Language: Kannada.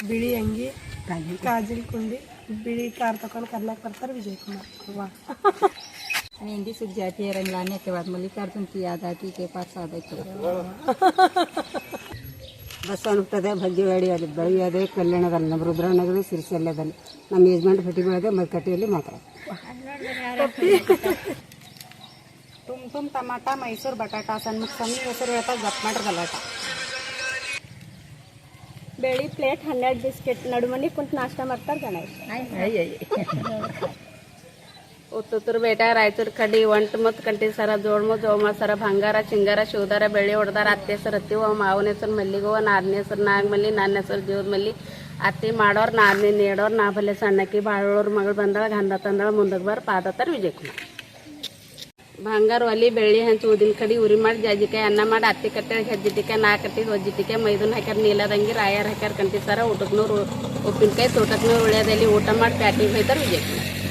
ಬಿಳಿ ಅಂಗಿ ಕಾಜಲ್ ಕುಂಡಿ ಬಿಳಿ ಕಾರ್ ತಕೊಂಡು ಕರ್ನಾಕ್ ಬರ್ತಾರೆ विजय कुमार वाह मेहंदी सूख जाती है रंग लाने के बाद मल्लिकार्जुन की याद आती के पास आदे तो ಬಸ್ ಅನ್ಬಿಟ್ಟದೆ ಭಾಗ್ಯವಾಡಿ ಅಲ್ಲಿ ಬೆಳೆಯೋದೆ ಕಲ್ಯಾಣದಲ್ಲಿ ನಮ್ಮ ರುದ್ರನಗರದ ಸಿರಿಸೆಲ್ಲದಲ್ಲಿ ನಮ್ಮ ಯಜಮಾನ್ ಭೇಟಿ ಬೆಳೆದೆ ಮಲ್ಕಟ್ಟಿಯಲ್ಲಿ ಮಾತ್ರ तुम टमाटा मैसूर बटाटा सन्मुख समी ಹೆಸರು ಹೇಳ್ತಾ ಗಪ್ ಮಾಡ್ರ ಗಲಾಟ बेड़ी प्लेट 12 बिस्किट नडमनी कुंत नाश्ता ಮಾಡ್ತಾರೆ ಜನ ಉತ್ತುತ್ತೂರು ಬೇಟ ರಾಯಚೂರು ಕಡಿ ಒಂಟು ಮತ್ತು ಕಂಟಿ ಸರ ಜೋಡ್ಮು ಜೋಮ ಸರ ಬಂಗಾರ ಚಿಂಗಾರ ಶಿವದಾರ ಬೆಳ್ಳಿ ಹೊಡೆದಾರ ಅತ್ತೆ ಹೆಸರು ಹತ್ತಿವ ಮಾವನ ಹೆಸರು ಮಲ್ಲಿಗೋವ ನಾದನೇ ಹೆಸರು ನಾಗಮಲ್ಲಿ ನನ್ನ ಹೆಸರು ಜೀವದ ಮಲ್ಲಿ ಅತ್ತಿ ಮಾಡೋರು ನಾದನೇ ನೇಡೋರು ನಾ ಬಲ್ಲೆ ಸಣ್ಣಕ್ಕಿ ಬಾಳೋರ್ ಮಗಳು ಬಂದಳ ಗಂಧ ತಂದಳ ಮುಂದಕ್ಕೆ ಬರ ಪಾದತ್ತಾರ ವಿಜಯ್ ಕುಮಾರ್ ಬಂಗಾರ ಒಲಿ ಬೆಳ್ಳಿ ಹಂಚು ಊದಿನ ಕಡಿ ಉರಿ ಮಾಡಿ ಜಾಜಿಕಾಯಿ ಅನ್ನ ಮಾಡಿ ಅತ್ತಿ ಕಟ್ಟೆ ಹೆಜ್ಜಿಟಿಕೆ ನಾ ಕಟ್ಟಿಗೆ ಒಜ್ಜಿಟಿಕೆ ಮೈದೂನ್ ಹಾಕ್ಯಾರ ನೀಲದಂಗಿ ರಾಯರ್ ಹಾಕ್ಯಾರ ಕಂಟಿ ಸರ ಊಟಕ್ನೂರು ಉಪ್ಪಿನಕಾಯಿ ತೋಟಕ್ನೂರು ಉಳ್ಯದಲ್ಲಿ ಊಟ ಮಾಡಿ ಪ್ಯಾಟಿಗೆ ಹೋಯ್ತಾರೆ ವಿಜಯ್ ಕುಮಾರ್